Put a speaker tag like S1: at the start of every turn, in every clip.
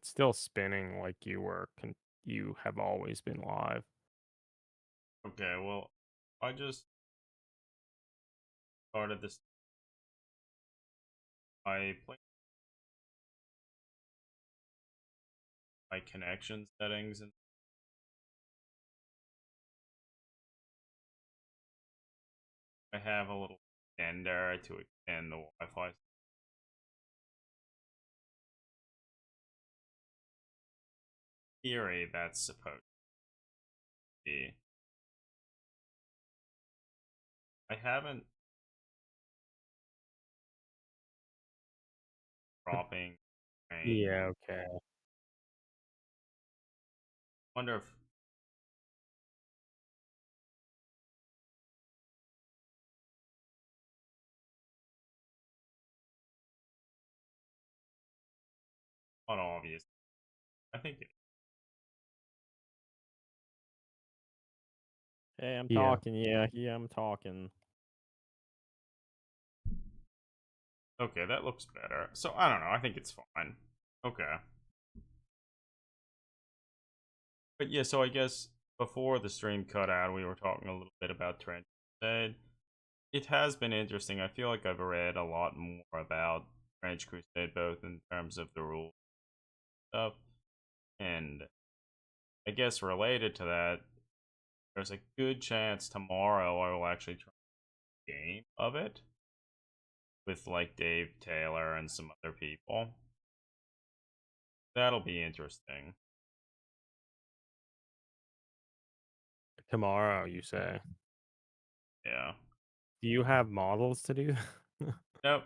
S1: It's still spinning like you have always been live.
S2: Okay, well, I just started this. I played my connection settings, and I have a little extender to extend the Wi-Fi. Theory, that's supposed to be. I haven't dropping range.
S1: Yeah, okay.
S2: Wonder if not obvious. I think it.
S3: Hey, I'm
S1: Yeah.
S3: talking. Yeah, I'm talking.
S2: Okay, that looks better. So I don't know. I think it's fine. Okay, but yeah. So I guess before the stream cut out, we were talking a little bit about Trench Crusade. It has been interesting. I feel like I've read a lot more about Trench Crusade, both in terms of the rules stuff, and I guess related to that, there's a good chance tomorrow I will actually try a game of it with like Dave Taylor and some other people. That'll be interesting.
S1: Tomorrow, you say.
S2: Yeah.
S1: Do you have models to do?
S2: Nope,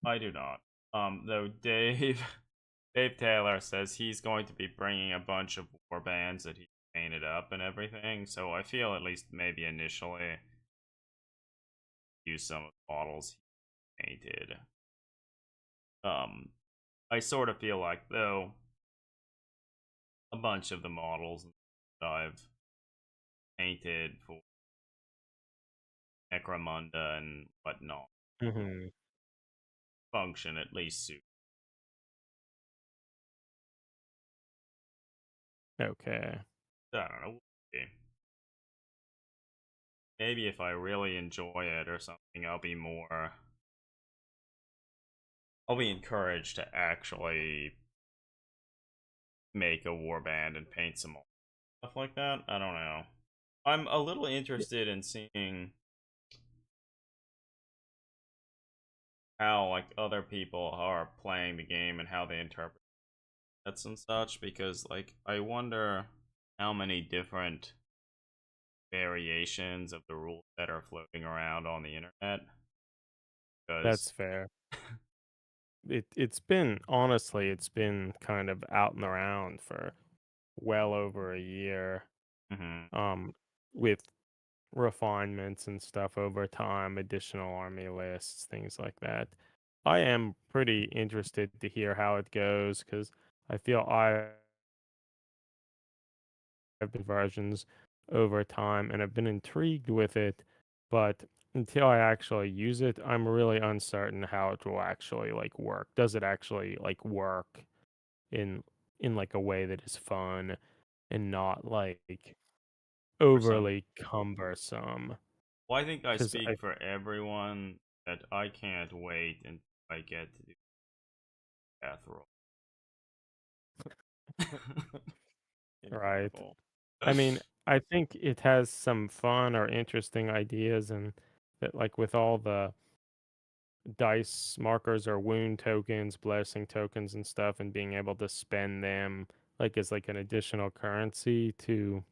S2: I do not. Though Dave Dave Taylor says he's going to be bringing a bunch of war bands that he painted up and everything. So I feel at least maybe initially use some of the models he painted. Um, I sort of feel like though a bunch of the models that I've painted for Necromunda and whatnot
S1: Mhm.
S2: function at least suit.
S1: Okay.
S2: I don't know. We'll see. Maybe if I really enjoy it or something, I'll be encouraged to actually make a warband and paint some more stuff like that. I don't know. I'm a little interested in seeing how like other people are playing the game and how they interpret sets and such because like I wonder how many different variations of the rules that are floating around on the internet because
S1: That's fair. It's been honestly, it's been kind of out and around for well over a year,
S2: mhm.
S1: um, with refinements and stuff over time, additional army lists, things like that. I am pretty interested to hear how it goes because I feel I've been versions over time and I've been intrigued with it, but until I actually use it, I'm really uncertain how it will actually like work. Does it actually like work in like a way that is fun and not like
S2: For some
S1: overly cumbersome?
S2: well, I think I
S1: Because
S2: speak for everyone that I can't wait until I get to do death roll.
S1: right.
S3: Incredible.
S1: I mean, I think it has some fun or interesting ideas and that like with all the dice markers or wound tokens, blessing tokens and stuff and being able to spend them like as like an additional currency to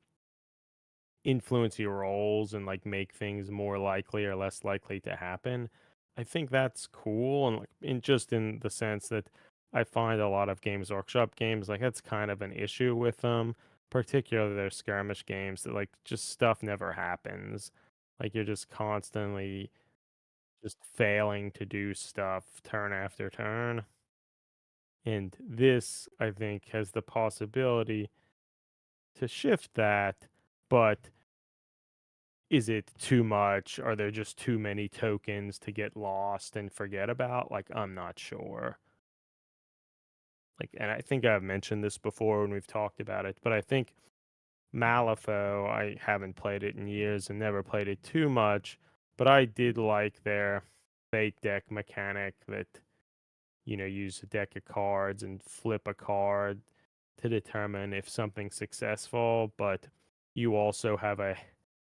S1: influence your rolls and like make things more likely or less likely to happen. I think that's cool and like in just in the sense that I find a lot of Games Workshop games like that's kind of an issue with them, particularly their skirmish games that like just stuff never happens. Like you're just constantly just failing to do stuff turn after turn. And this, I think, has the possibility to shift that, but is it too much? Are there just too many tokens to get lost and forget about? Like, I'm not sure. like, and I think I've mentioned this before when we've talked about it, but I think Malifaux, I haven't played it in years and never played it too much, but I did like their fate deck mechanic that, use a deck of cards and flip a card to determine if something's successful, but you also have a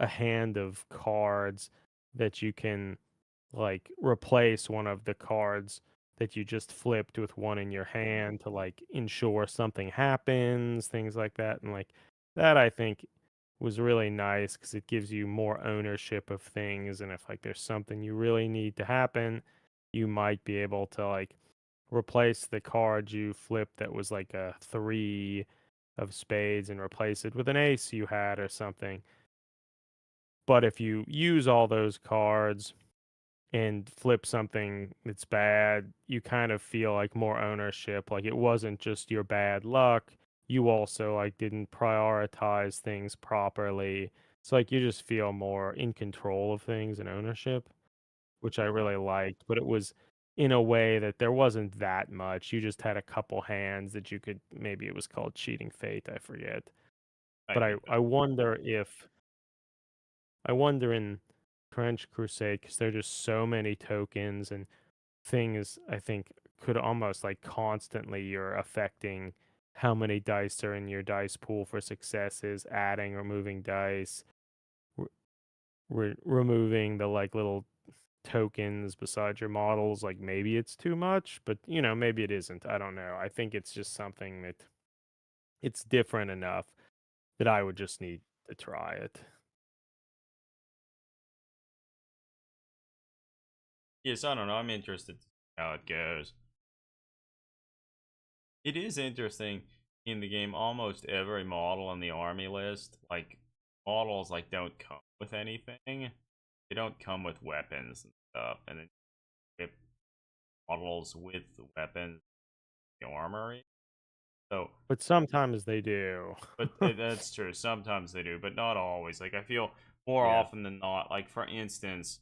S1: hand of cards that you can like replace one of the cards that you just flipped with one in your hand to like ensure something happens, things like that. And like that I think was really nice because it gives you more ownership of things. And if like there's something you really need to happen, you might be able to like replace the card you flipped that was like a three of spades and replace it with an ace you had or something. But if you use all those cards and flip something that's bad, you kind of feel like more ownership. Like it wasn't just your bad luck. You also like didn't prioritize things properly. So like you just feel more in control of things and ownership, which I really liked. But it was in a way that there wasn't that much. You just had a couple hands that you could, maybe it was called cheating fate, I forget.
S2: I
S1: But I,
S2: think that.
S1: I wonder if I wonder in French Crusade, because there are just so many tokens and things, I think could almost like constantly you're affecting how many dice are in your dice pool for successes, adding, removing dice, removing the like little tokens beside your models. Like maybe it's too much, but maybe it isn't. I don't know. I think it's just something that it's different enough that I would just need to try it.
S2: Yes, I don't know. I'm interested to see how it goes. It is interesting in the game. Almost every model in the army list, like models, like don't come with anything. They don't come with weapons and stuff, and then you get models with weapons in the armory. So,
S1: But sometimes they do.
S2: but that's true. Sometimes they do, but not always. Like I feel more
S1: Yeah.
S2: often than not. Like for instance,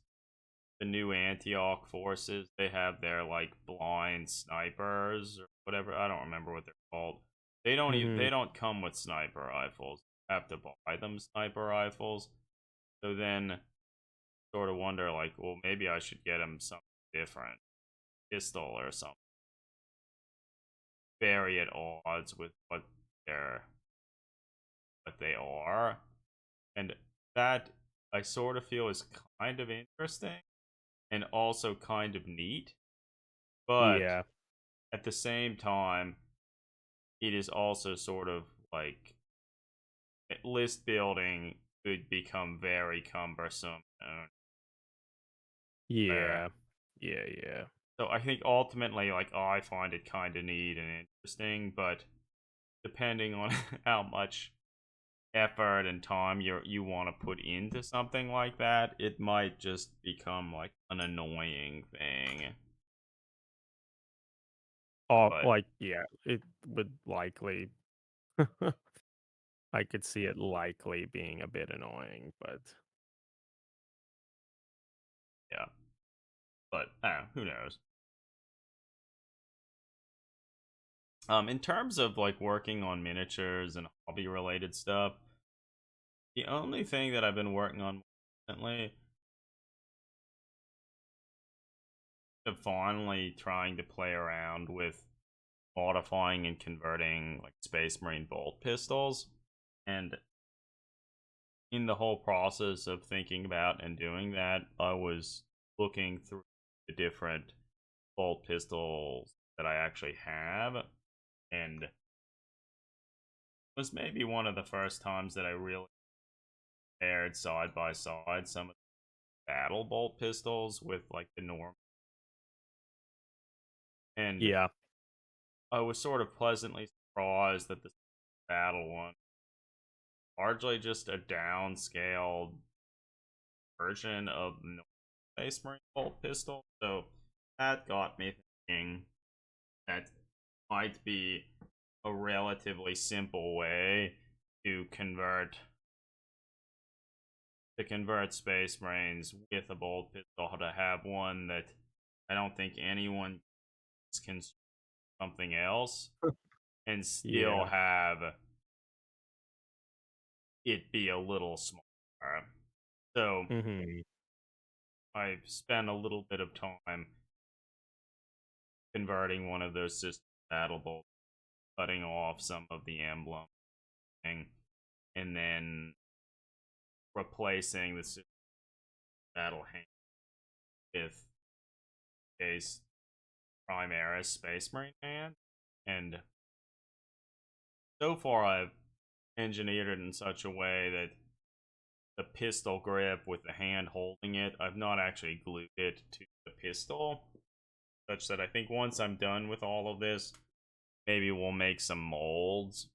S2: the new Antioch forces, they have their like blind snipers or whatever. I don't remember what they're called. They
S1: Hmm.
S2: don't come with sniper rifles. You have to buy them sniper rifles. So then sort of wonder like, well, maybe I should get them something different, pistol or something, very at odds with they're what they are, and that I sort of feel is kind of interesting and also kind of neat, but
S1: Yeah.
S2: at the same time, it is also sort of like list building could become very cumbersome. Where
S1: Yeah. Yeah. Yeah.
S2: so I think ultimately, like, I find it kind of neat and interesting, but depending on how much effort and time you want to put into something like that, it might just become like an annoying thing.
S1: Oh,
S2: But
S1: like, yeah, it would likely I could see it likely being a bit annoying, but
S2: yeah, but I don't know, who knows? In terms of like working on miniatures and hobby related stuff, the only thing that I've been working on recently is finally trying to play around with modifying and converting like Space Marine bolt pistols. And in the whole process of thinking about and doing that, I was looking through the different bolt pistols that I actually have, and it was maybe one of the first times that I really paired side by side some of the battle bolt pistols with like the norm, and
S1: yeah.
S2: I was sort of pleasantly surprised that the battle one largely just a downscaled version of the Space Marine bolt pistol. So that got me thinking that might be a relatively simple way to convert Space Marines with a bolt pistol to have one that I don't think anyone can something else and still
S1: Yeah.
S2: have it be a little smaller. So
S1: Mhm.
S2: I've spent a little bit of time converting one of those system battle bolts, cutting off some of the emblem thing, and then replacing the system battle hand with a Primaris Space Marine hand. And so far, I've engineered it in such a way that the pistol grip with the hand holding it, I've not actually glued it to the pistol, such that I think once I'm done with all of this, maybe we'll make some molds,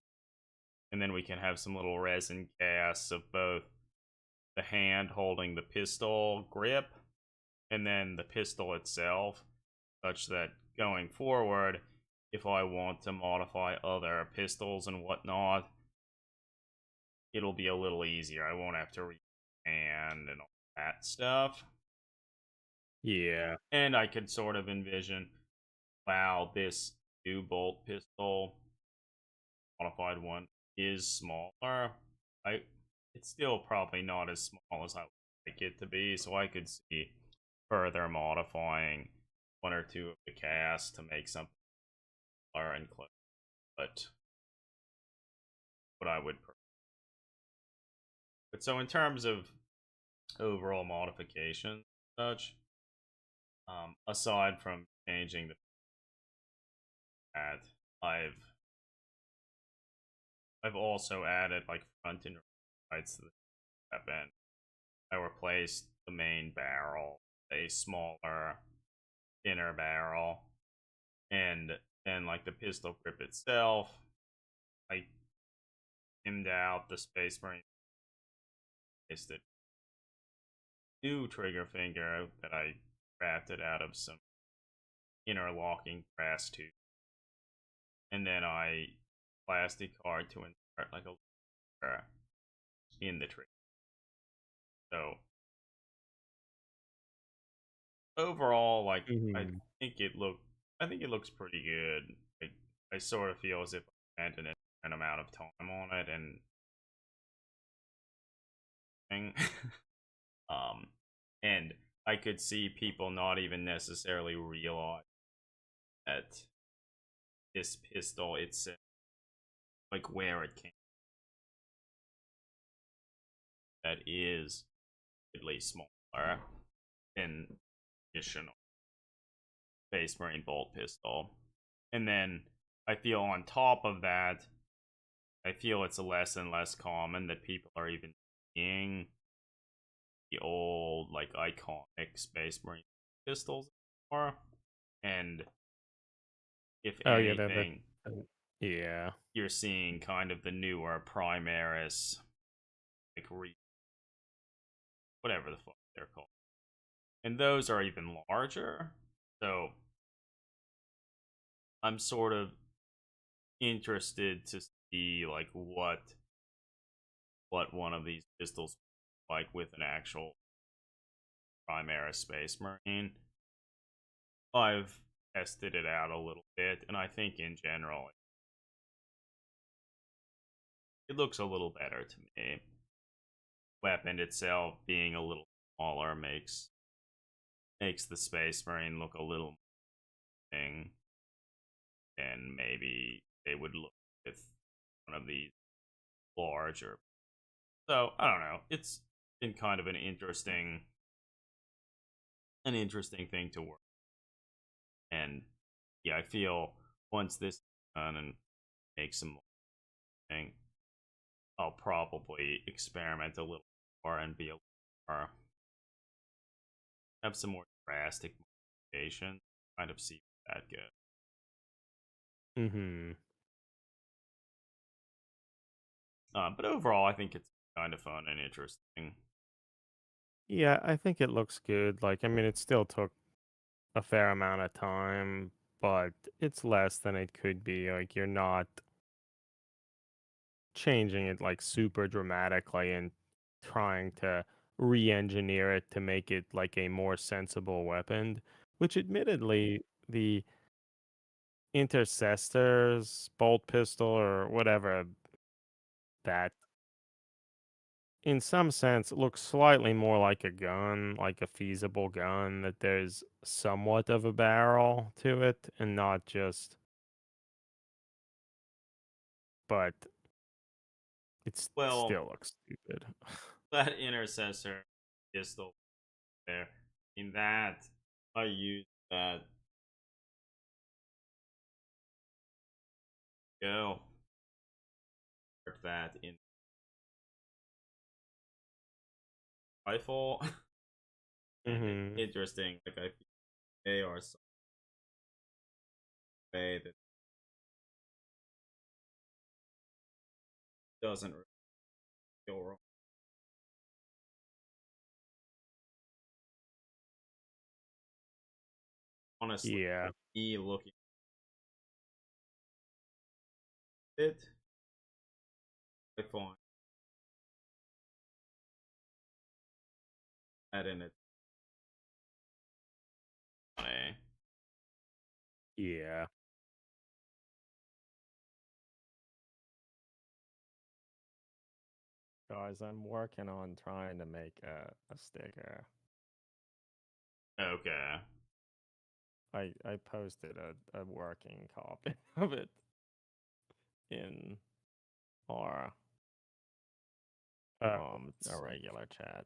S2: and then we can have some little resin casts of both the hand holding the pistol grip and then the pistol itself, such that going forward, if I want to modify other pistols and whatnot, it'll be a little easier. I won't have to hand and all that stuff.
S1: Yeah.
S2: And I could sort of envision, wow, this new bolt pistol modified one is smaller. I it's still probably not as small as I would like it to be, so I could see further modifying one or two of the casts to make something smaller and close. But what I would prefer. But so in terms of overall modification such, aside from changing the pad, I've also added like front and right sides to the weapon. I replaced the main barrel, a smaller, thinner barrel, and then like the pistol grip itself, I thinned out the Space Marine, placed it new trigger finger that I crafted out of some interlocking brass tube, and then I plastic card to insert like a lever in the trigger. So overall, like
S1: Mhm.
S2: I think it looks pretty good. I sort of feel as if I spent an amount of time on it and um and I could see people not even necessarily realize that this pistol itself, like where it came, that is at least smaller than traditional Space Marine bolt pistol. And then I feel on top of that, I feel it's less and less common that people are even seeing the old, like, iconic Space Marine pistols anymore. And if
S1: Oh yeah, that
S2: anything,
S1: yeah.
S2: you're seeing kind of the newer Primaris, like, whatever the fuck they're called. And those are even larger. So I'm sort of interested to see, like, what one of these pistols like with an actual Primaris Space Marine. I've tested it out a little bit, and I think in general it looks a little better to me. Weapon itself being a little smaller makes the Space Marine look a little thing, and maybe they would look with one of these larger. So I don't know. It's been kind of an interesting thing to work. And yeah, I feel once this is done and make some thing, I'll probably experiment a little more and be a little more, have some more drastic modifications, kind of see that good.
S1: Mhm.
S2: But overall, I think it's kind of fun and interesting.
S1: Yeah, I think it looks good. Like, I mean, it still took a fair amount of time, but it's less than it could be. Like, you're not changing it like super dramatically and trying to re-engineer it to make it like a more sensible weapon, which admittedly the intercessor's bolt pistol or whatever that in some sense looks slightly more like a gun, like a feasible gun, that there's somewhat of a barrel to it and not just, but
S2: Well,
S1: still looks stupid.
S2: that intercessor pistol there. In that, I use that go that in rifle. And it's
S1: Hmm.
S2: interesting, like I feel they are some way that doesn't really feel wrong. Honestly,
S1: Yeah.
S2: me looking at it, I find that in it funny.
S1: Yeah.
S3: Guys, I'm working on trying to make a sticker.
S2: Okay.
S3: I posted a working copy of it in our
S1: Let's
S3: a
S1: see.
S3: regular chat.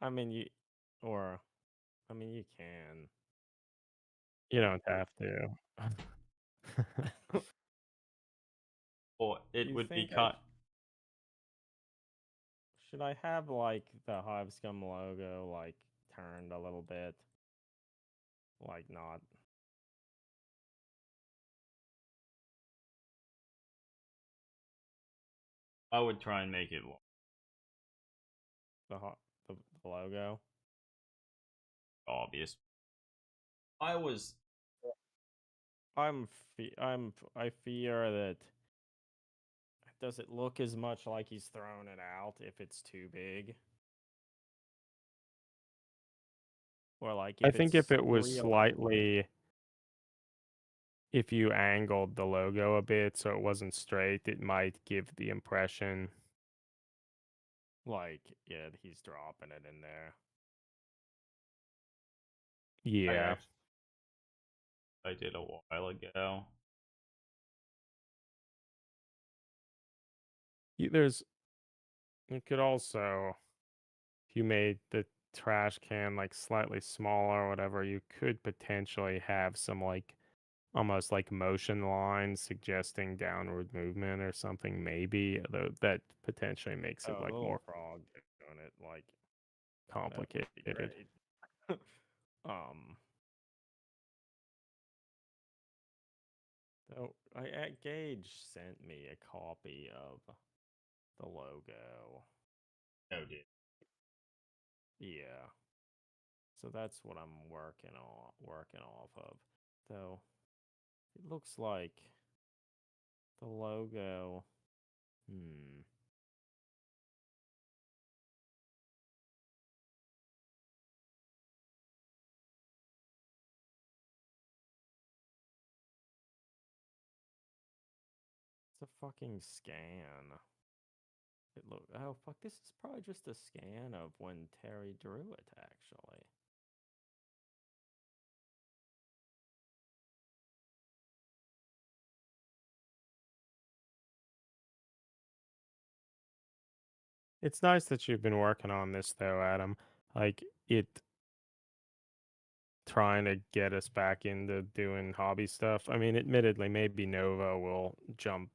S3: I mean you or I mean you can.
S1: You don't have to.
S2: Well,
S3: Do
S2: it
S3: you
S2: would be
S3: think I
S2: cut.
S3: should I have like the Hive Scum logo like turned a little bit? Like not
S2: I would try and make it
S3: the the logo?
S2: obvious. I was
S3: I fear that does it look as much like he's throwing it out if it's too big? Or like
S1: I
S3: if
S1: think if
S3: it's
S1: it was
S3: real
S1: slightly, if you angled the logo a bit so it wasn't straight, it might give the impression.
S3: like yeah, he's dropping it in there.
S2: I
S1: Yeah.
S2: actually I did a while ago.
S1: There's, you could also, if you made the trash can like slightly smaller or whatever, you could potentially have some like almost like motion lines suggesting downward movement or something, maybe, though that potentially makes it
S3: Oh, the
S1: like
S3: little
S1: more
S3: frog doing it like that would be
S1: complicated.
S3: great. um so Gage sent me a copy of the logo.
S2: No, dude.
S3: Yeah. So that's what I'm working off of. Though it looks like the logo. Hmm. It's a fucking scan. Oh fuck, this is probably just a scan of when Terry drew it actually.
S1: It's nice that you've been working on this though, Adam. Like it trying to get us back into doing hobby stuff. I mean, admittedly, maybe Nova will jump,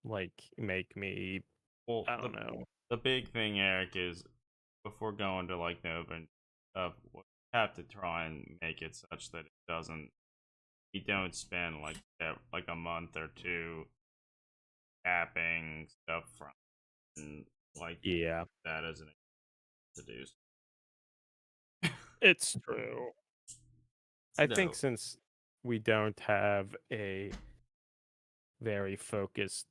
S1: like make me,
S2: Well,
S1: I don't know.
S2: the big thing, Eric, is before going to like Nova and we have to try and make it such that it doesn't. We don't spend like a month or two capping stuff from and like
S1: Yeah,
S2: that as an to do.
S1: it's true. I think
S2: No,
S1: since we don't have a very focused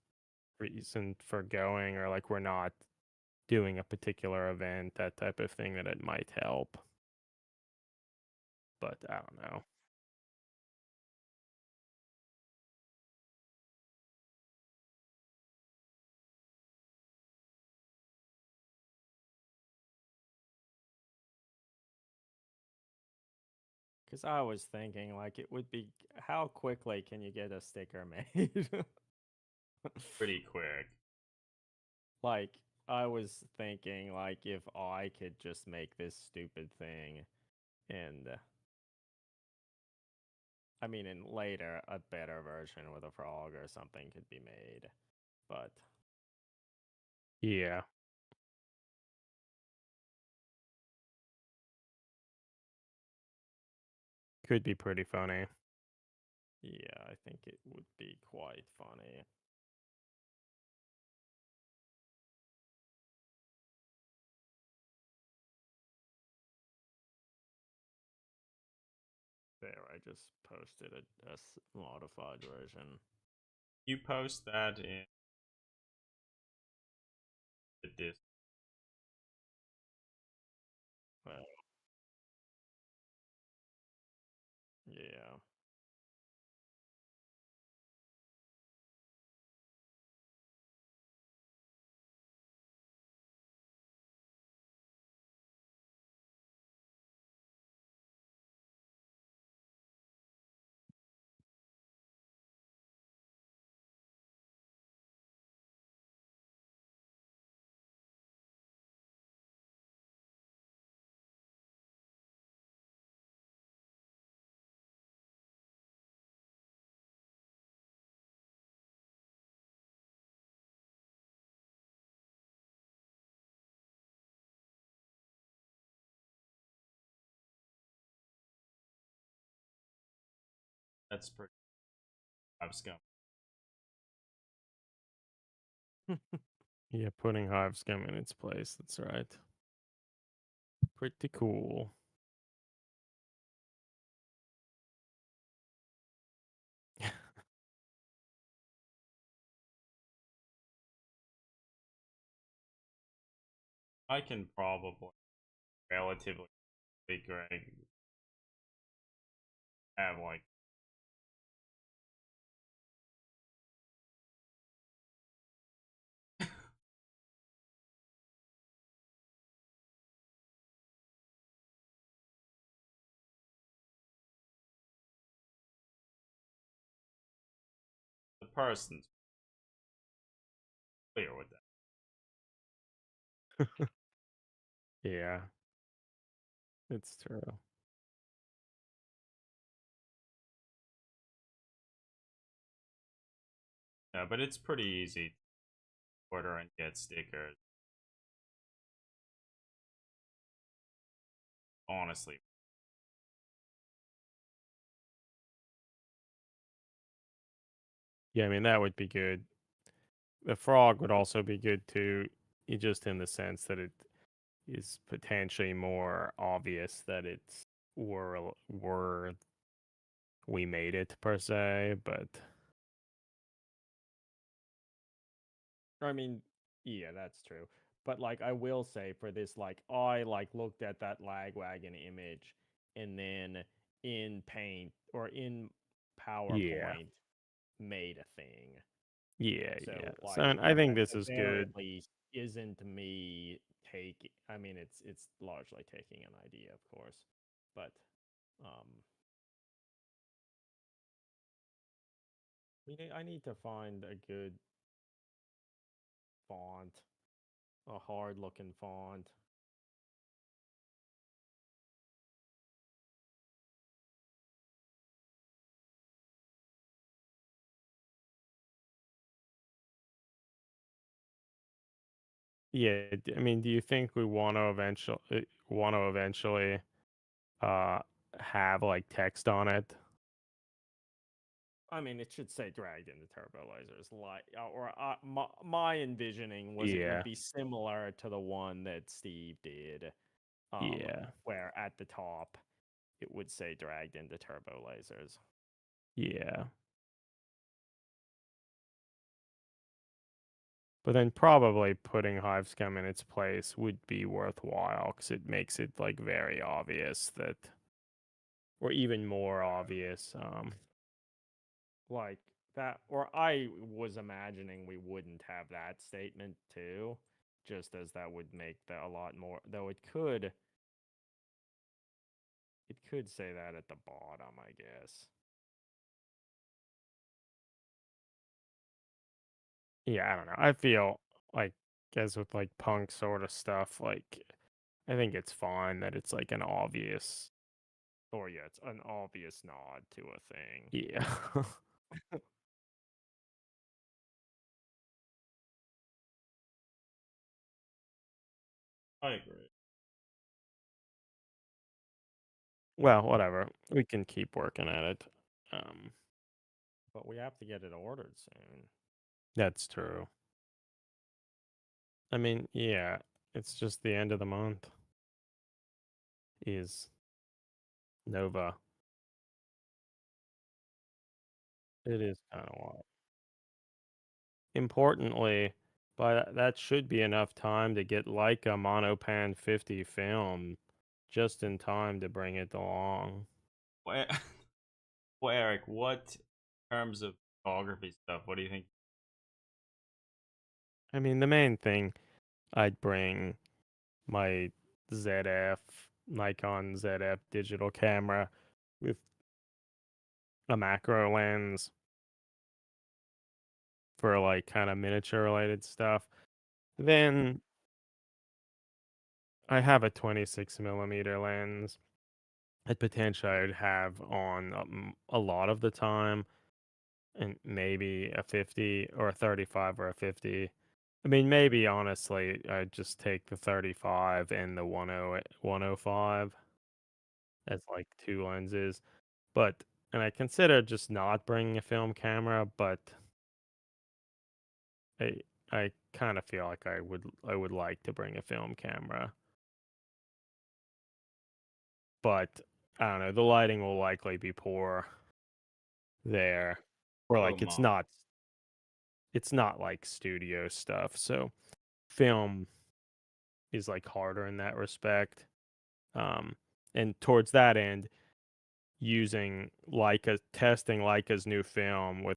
S1: reason for going, or like we're not doing a particular event, that type of thing, that it might help. but I don't know.
S3: Because I was thinking, like, it would be how quickly can you get a sticker made?
S2: Pretty quick.
S3: Like, I was thinking, like, if I could just make this stupid thing, and I mean, in later, a better version with a frog or something could be made, but
S1: Yeah. Could be pretty funny.
S3: yeah, I think it would be quite funny. There, I just posted a modified version.
S2: You post that in the Discord.
S3: Well, yeah.
S2: That's pretty. I'm scum.
S1: Yeah, putting Hive Scum in its place. That's right. Pretty cool.
S2: I can probably relatively Greg have like the person's clear with that.
S1: Yeah, it's true.
S2: Yeah, but it's pretty easy to order and get stickers. Honestly.
S1: Yeah, I mean that would be good. The frog would also be good too, just in the sense that it is potentially more obvious that it's were we made it per se, but
S3: I mean, yeah, that's true. But like I will say for this, like I like looked at that Lagwagon image and then in Paint or in
S1: yeah,
S3: PowerPoint made a thing.
S1: yeah.
S3: So
S1: So
S3: like
S1: and I think
S3: at
S1: this
S3: the
S1: is
S3: very
S1: good.
S3: least isn't me taking I mean it's largely taking an idea, of course. But um I need to find a good font, a hard looking font.
S1: Yeah, I mean, do you think we want to eventually uh have like text on it?
S3: I mean, it should say dragged into turbo lasers, like, or my envisioning was it would
S1: Yeah,
S3: be similar to the one that Steve did,
S1: yeah,
S3: where at the top it would say dragged into turbo lasers.
S1: yeah. But then probably putting Hive Scum in its place would be worthwhile because it makes it like very obvious that or even more obvious.
S3: Like that, or I was imagining we wouldn't have that statement too, just as that would make that a lot more. Though it could say that at the bottom, I guess.
S1: Yeah, I don't know. I feel like, as with like punk sort of stuff, like I think it's fine that it's like an obvious.
S3: Or yeah, it's an obvious nod to a thing.
S1: Yeah.
S2: I agree.
S1: Well, whatever. We can keep working at it.
S3: But we have to get it ordered soon.
S1: That's true. I mean, yeah, it's just the end of the month is Nova. It is kind of wild. Importantly, that should be enough time to get like a Monopan 50 film just in time to bring it along.
S2: Well, well, Eric, what in terms of photography stuff? What do you think?
S1: I mean, the main thing, I'd bring my ZF, Nikon ZF digital camera with a macro lens for like kind of miniature related stuff. Then I have a 26 millimeter lens that potentially I would have on a lot of the time, and maybe a 50 or a 35 or a 50. I mean, maybe honestly, I'd just take the 35 and the 105 as like two lenses. But, and I consider just not bringing a film camera, but I I kind of feel like I would like to bring a film camera. But I don't know, the lighting will likely be poor there. Or
S2: Oh
S1: like
S2: my.
S1: it's not like studio stuff. So film is like harder in that respect. Um and towards that end, using Leica testing Leica's new film with